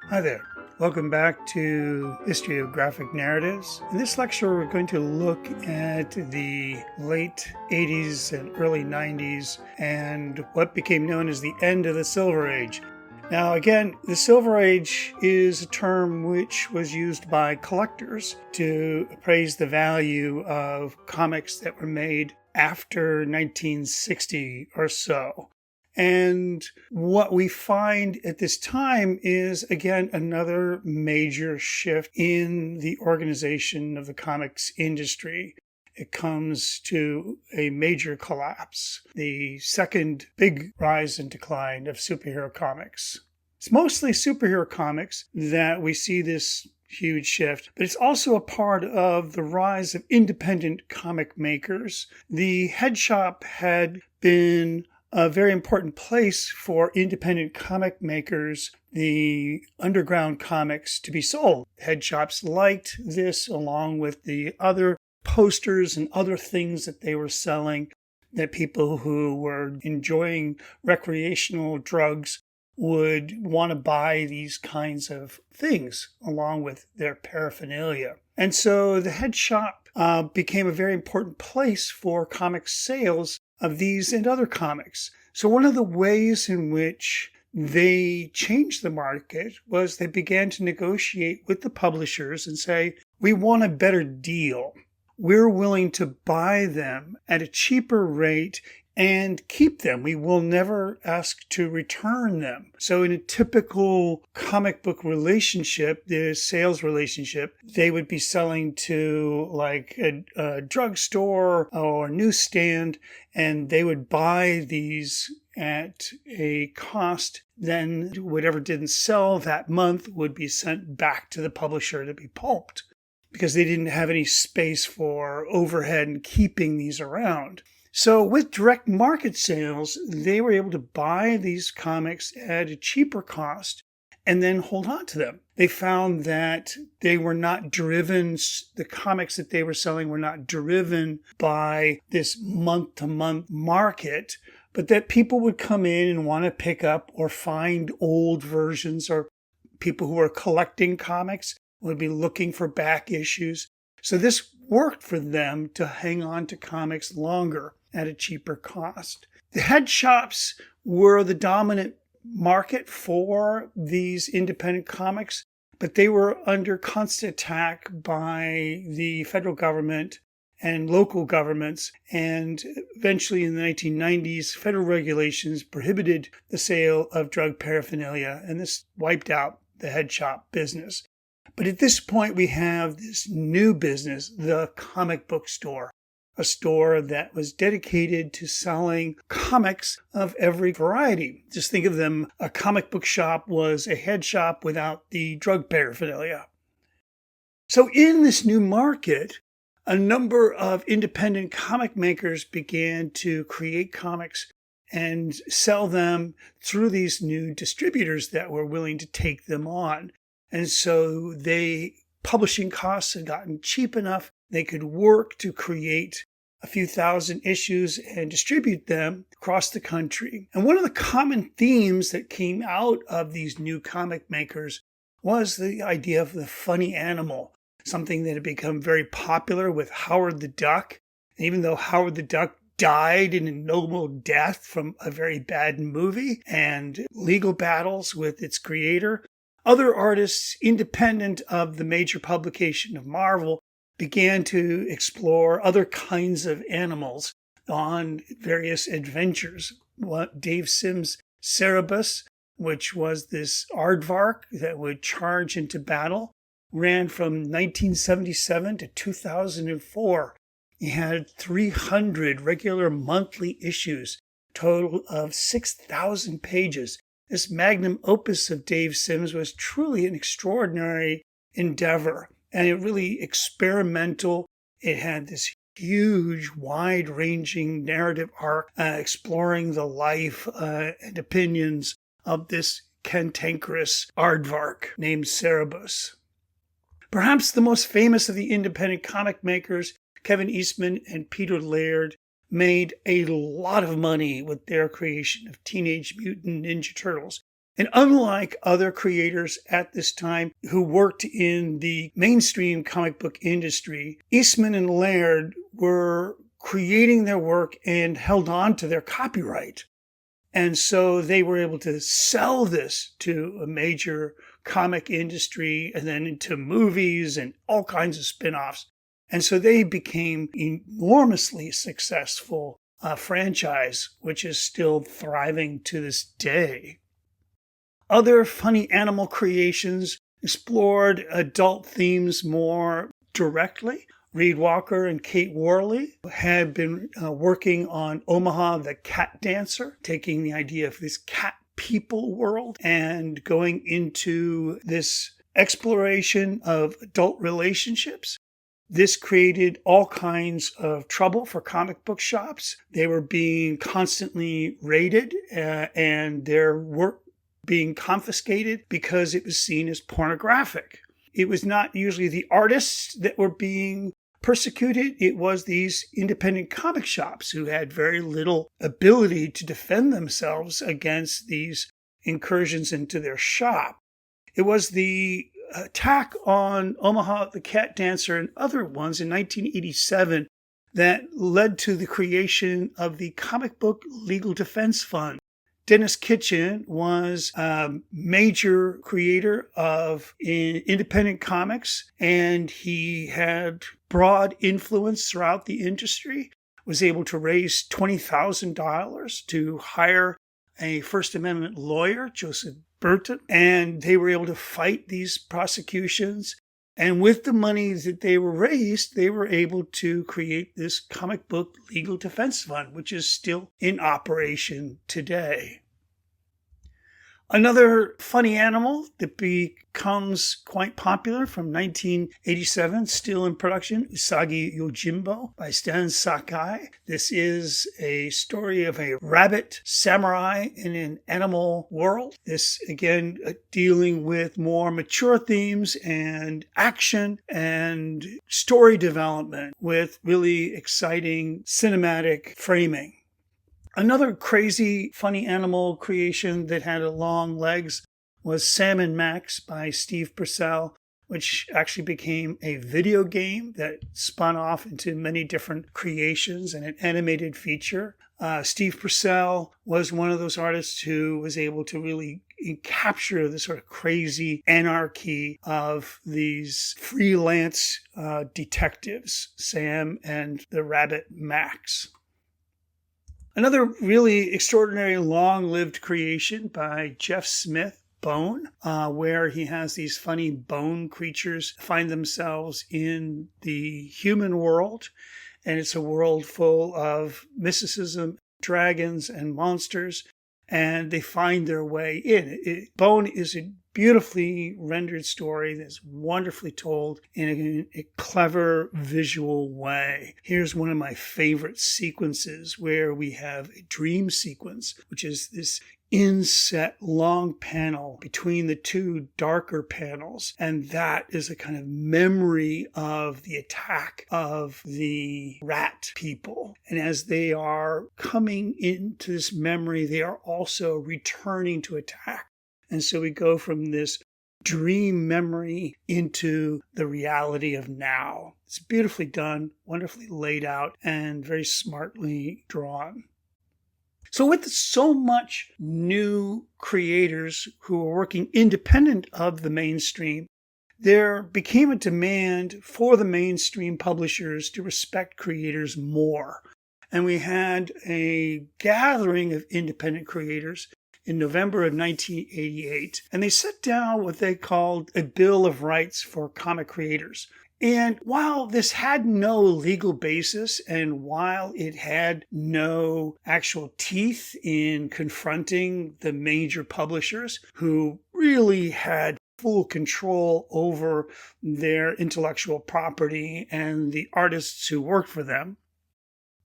Hi there. Welcome back to History of Graphic Narratives. In this lecture, we're going to look at the late 80s and early 90s and what became known as the end of the Silver Age. Now, again, the Silver Age is a term which was used by collectors to appraise the value of comics that were made after 1960 or so. And what we find at this time is, again, another major shift in the organization of the comics industry. It comes to a major collapse, the second big rise and decline of superhero comics. It's mostly superhero comics that we see this huge shift, but it's also a part of the rise of independent comic makers. The head shop had been a very important place for independent comic makers, the underground comics, to be sold. Head shops liked this, along with the other posters and other things that they were selling, that people who were enjoying recreational drugs would want to buy these kinds of things along with their paraphernalia. And so the head shop became a very important place for comic sales of these and other comics. So one of the ways in which they changed the market was they began to negotiate with the publishers and say, we want a better deal. We're willing to buy them at a cheaper rate and keep them. We will never ask to return them. So in a typical comic book relationship, the sales relationship, they would be selling to like a drugstore or newsstand, and they would buy these at a cost. Then whatever didn't sell that month would be sent back to the publisher to be pulped, because they didn't have any space for overhead and keeping these around. So with direct market sales, they were able to buy these comics at a cheaper cost and then hold on to them. They found that they were not driven, the comics that they were selling were not driven by this month-to-month market, but that people would come in and want to pick up or find old versions, or people who are collecting comics would be looking for back issues. So this worked for them to hang on to comics longer at a cheaper cost. The head shops were the dominant market for these independent comics, but they were under constant attack by the federal government and local governments. And eventually in the 1990s, federal regulations prohibited the sale of drug paraphernalia, and this wiped out the head shop business. But at this point, we have this new business, the comic book store, a store that was dedicated to selling comics of every variety. Just think of them, a comic book shop was a head shop without the drug paraphernalia. So in this new market, a number of independent comic makers began to create comics and sell them through these new distributors that were willing to take them on. And so publishing costs had gotten cheap enough. They could work to create a few thousand issues and distribute them across the country. And one of the common themes that came out of these new comic makers was the idea of the funny animal, something that had become very popular with Howard the Duck. And even though Howard the Duck died in a noble death from a very bad movie and legal battles with its creator, other artists, independent of the major publication of Marvel, began to explore other kinds of animals on various adventures. Dave Sims' Cerebus, which was this aardvark that would charge into battle, ran from 1977 to 2004. He had 300 regular monthly issues, total of 6,000 pages. This magnum opus of Dave Sims was truly an extraordinary endeavor, and it really experimental. It had this huge, wide-ranging narrative arc exploring the life and opinions of this cantankerous aardvark named Cerebus. Perhaps the most famous of the independent comic makers, Kevin Eastman and Peter Laird, made a lot of money with their creation of Teenage Mutant Ninja Turtles. And unlike other creators at this time who worked in the mainstream comic book industry, Eastman and Laird were creating their work and held on to their copyright. And so they were able to sell this to a major comic industry and then into movies and all kinds of spin-offs. And so they became enormously successful franchise, which is still thriving to this day. Other funny animal creations explored adult themes more directly. Reed Walker and Kate Worley had been working on Omaha the Cat Dancer, taking the idea of this cat people world and going into this exploration of adult relationships. This created all kinds of trouble for comic book shops. They were being constantly raided and their work being confiscated because it was seen as pornographic. It was not usually the artists that were being persecuted. It was these independent comic shops who had very little ability to defend themselves against these incursions into their shop. It was the attack on Omaha the Cat Dancer and other ones in 1987 that led to the creation of the Comic Book Legal Defense Fund. Dennis Kitchen was a major creator of independent comics, and he had broad influence throughout the industry, was able to raise $20,000 to hire a First Amendment lawyer, Joseph Burton, and they were able to fight these prosecutions. And with the money that they were raised, they were able to create this Comic Book Legal Defense Fund, which is still in operation today. Another funny animal that becomes quite popular from 1987, still in production, Usagi Yojimbo by Stan Sakai. This is a story of a rabbit samurai in an animal world. This, again, dealing with more mature themes and action and story development with really exciting cinematic framing. Another crazy, funny animal creation that had long legs was Sam and Max by Steve Purcell, which actually became a video game that spun off into many different creations and an animated feature. Steve Purcell was one of those artists who was able to really capture the sort of crazy anarchy of these freelance detectives, Sam and the rabbit Max. Another really extraordinary long-lived creation by Jeff Smith, Bone, where he has these funny bone creatures find themselves in the human world. And it's a world full of mysticism, dragons, and monsters. And they find their way in. Bone is a beautifully rendered story that's wonderfully told in a clever visual way. Here's one of my favorite sequences where we have a dream sequence, which is this inset long panel between the two darker panels. And that is a kind of memory of the attack of the rat people. And as they are coming into this memory, they are also returning to attack. And so we go from this dream memory into the reality of now. It's beautifully done, wonderfully laid out, and very smartly drawn. So with so much new creators who are working independent of the mainstream, there became a demand for the mainstream publishers to respect creators more. And we had a gathering of independent creators in November of 1988, and they set down what they called a Bill of Rights for comic creators. And while this had no legal basis, and while it had no actual teeth in confronting the major publishers who really had full control over their intellectual property and the artists who worked for them,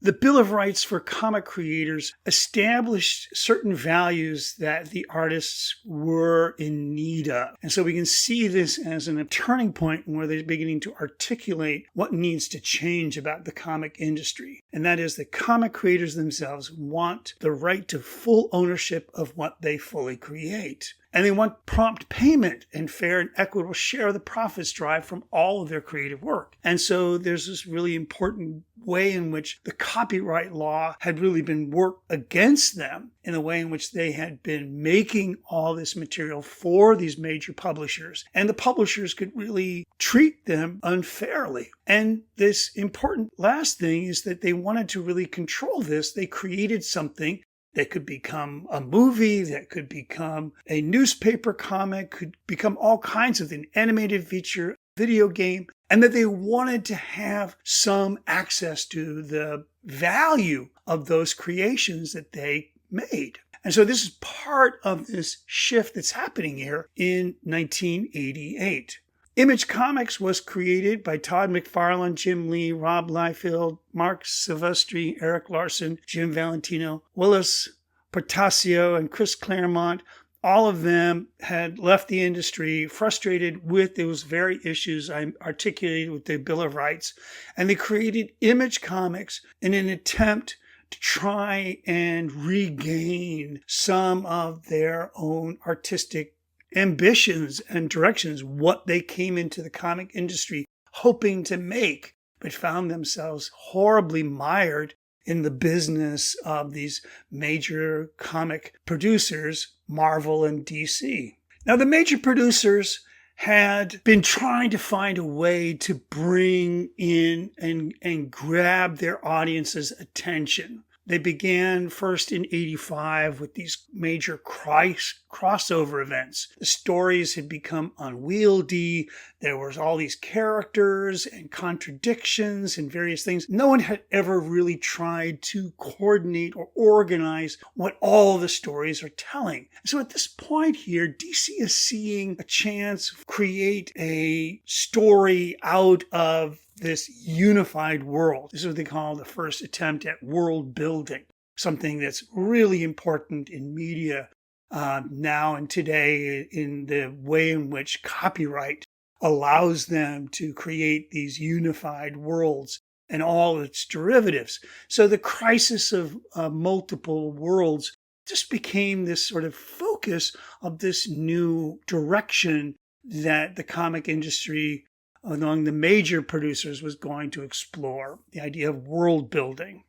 the Bill of Rights for comic creators established certain values that the artists were in need of. And so we can see this as a turning point where they're beginning to articulate what needs to change about the comic industry. And that is the comic creators themselves want the right to full ownership of what they fully create. And they want prompt payment and fair and equitable share of the profits derived from all of their creative work. And so there's this really important way in which the copyright law had really been worked against them in the way in which they had been making all this material for these major publishers. And the publishers could really treat them unfairly. And this important last thing is that they wanted to really control this. They created something that could become a movie, that could become a newspaper comic, could become all kinds of an animated feature, video game, and that they wanted to have some access to the value of those creations that they made. And so this is part of this shift that's happening here in 1988. Image Comics was created by Todd McFarlane, Jim Lee, Rob Liefeld, Mark Silvestri, Eric Larson, Jim Valentino, Willis Portacio, and Chris Claremont. All of them had left the industry frustrated with those very issues I articulated with the Bill of Rights. And they created Image Comics in an attempt to try and regain some of their own artistic ambitions and directions, what they came into the comic industry hoping to make, but found themselves horribly mired in the business of these major comic producers, Marvel and DC. Now, the major producers had been trying to find a way to bring in and grab their audience's attention. They began first in 85 with these major crossover events. The stories had become unwieldy. There was all these characters and contradictions and various things. No one had ever really tried to coordinate or organize what all the stories are telling. So at this point here, DC is seeing a chance to create a story out of this unified world. This is what they call the first attempt at world building, something that's really important in media now and today in the way in which copyright allows them to create these unified worlds and all its derivatives. So the crisis of multiple worlds just became this sort of focus of this new direction that the comic industry among the major producers was going to explore, the idea of world building.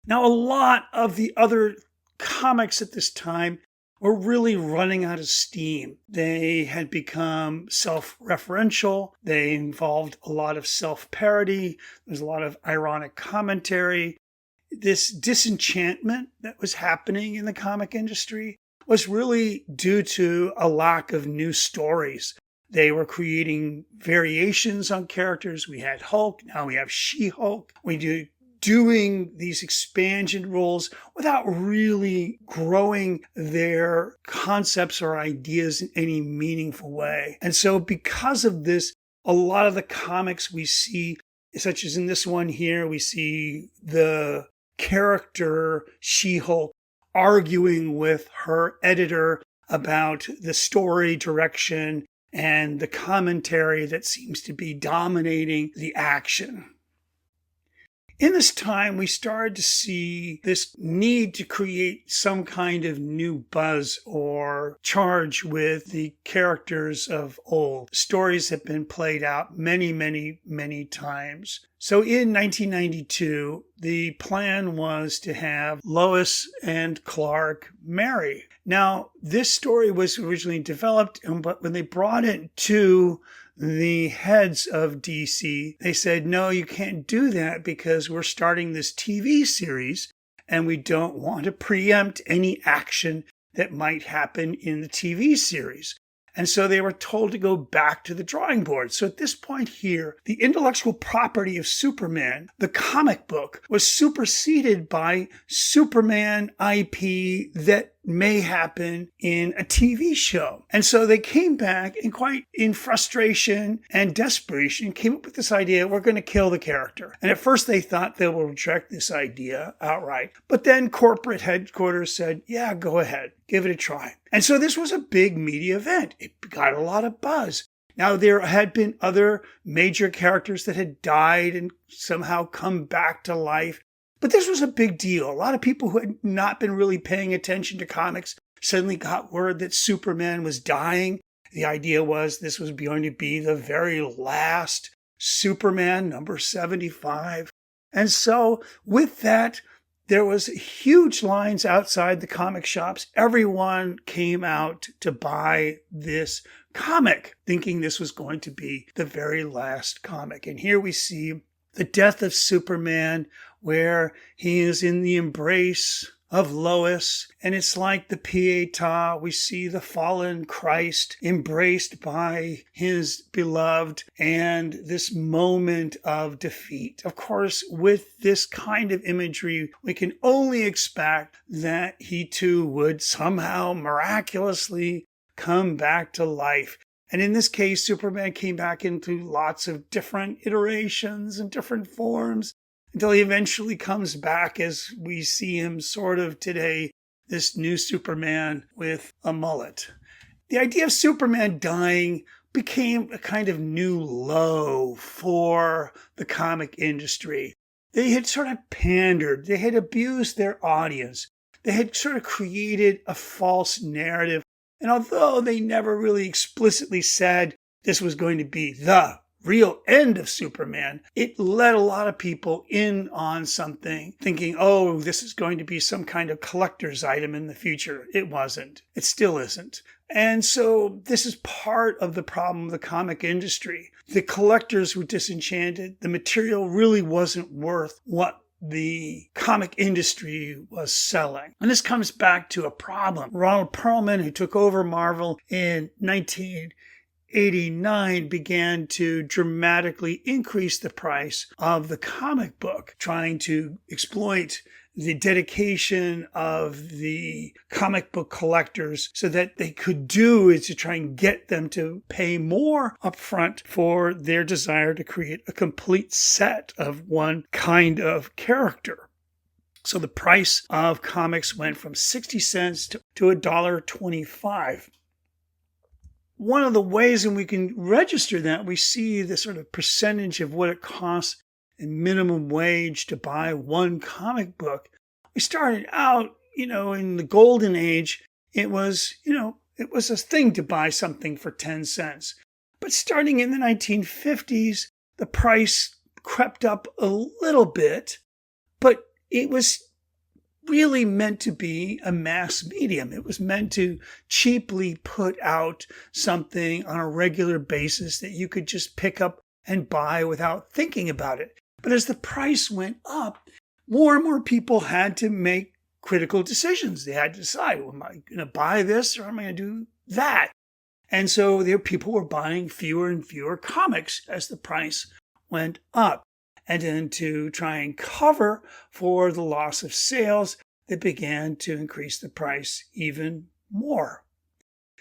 Now, a lot of the other comics at this time were really running out of steam. They had become self-referential. They involved a lot of self-parody. There's a lot of ironic commentary. This disenchantment that was happening in the comic industry was really due to a lack of new stories. They were creating variations on characters. We had Hulk, now we have She-Hulk. We doing these expansion roles without really growing their concepts or ideas in any meaningful way. And so because of this, a lot of the comics we see, such as in this one here, we see the character She-Hulk arguing with her editor about the story direction and the commentary that seems to be dominating the action. In this time, we started to see this need to create some kind of new buzz or charge with the characters of old. Stories have been played out many, many, many times. So in 1992, the plan was to have Lois and Clark marry. Now, this story was originally developed, but when they brought it to the heads of DC, they said, no, you can't do that because we're starting this TV series and we don't want to preempt any action that might happen in the TV series. And so they were told to go back to the drawing board. So at this point here, the intellectual property of Superman, the comic book, was superseded by Superman IP that may happen in a TV show. And so they came back and quite in frustration and desperation came up with this idea, we're going to kill the character. And at first they thought they would reject this idea outright. But then corporate headquarters said, yeah, go ahead, give it a try. And so this was a big media event. It got a lot of buzz. Now, there had been other major characters that had died and somehow come back to life. But this was a big deal. A lot of people who had not been really paying attention to comics suddenly got word that Superman was dying. The idea was this was going to be the very last Superman, number 75. And so with that, there was huge lines outside the comic shops. Everyone came out to buy this comic, thinking this was going to be the very last comic. And here we see the death of Superman, where he is in the embrace of Lois, and it's like the Pietà. We see the fallen Christ embraced by his beloved, and this moment of defeat. Of course, with this kind of imagery, we can only expect that he too would somehow miraculously come back to life. And in this case, Superman came back into lots of different iterations and different forms, until he eventually comes back as we see him sort of today, this new Superman with a mullet. The idea of Superman dying became a kind of new low for the comic industry. They had sort of pandered, they had abused their audience, they had sort of created a false narrative. And although they never really explicitly said this was going to be the real end of Superman, it led a lot of people in on something, thinking, oh, this is going to be some kind of collector's item in the future. It wasn't. It still isn't. And so this is part of the problem of the comic industry. The collectors were disenchanted. The material really wasn't worth what the comic industry was selling. And this comes back to a problem. Ronald Perlman, who took over Marvel in 1989, began to dramatically increase the price of the comic book, trying to exploit the dedication of the comic book collectors so that they could do is to try and get them to pay more upfront for their desire to create a complete set of one kind of character. So the price of comics went from 60 cents to $1.25. One of the ways in we can register that, we see the sort of percentage of what it costs in minimum wage to buy one comic book. We started out, in the golden age, it was a thing to buy something for 10 cents. But starting in the 1950s, the price crept up a little bit, but it was really meant to be a mass medium. It was meant to cheaply put out something on a regular basis that you could just pick up and buy without thinking about it. But as the price went up, more and more people had to make critical decisions. They had to decide, well, am I going to buy this or am I going to do that? And so people were buying fewer and fewer comics as the price went up. And then to try and cover for the loss of sales, they began to increase the price even more.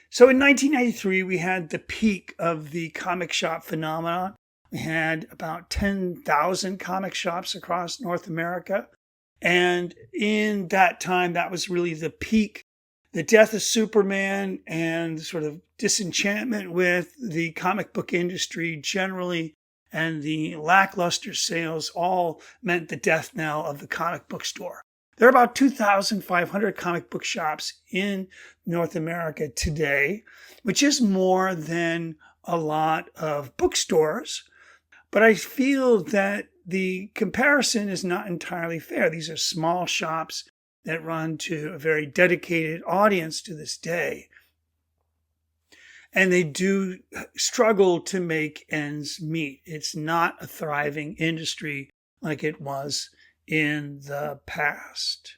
So in 1993, we had the peak of the comic shop phenomenon. We had about 10,000 comic shops across North America. And in that time, that was really the peak. The death of Superman and sort of disenchantment with the comic book industry generally and the lackluster sales all meant the death knell of the comic book store. There are about 2,500 comic book shops in North America today, which is more than a lot of bookstores. But I feel that the comparison is not entirely fair. These are small shops that run to a very dedicated audience to this day. And they do struggle to make ends meet. It's not a thriving industry like it was in the past.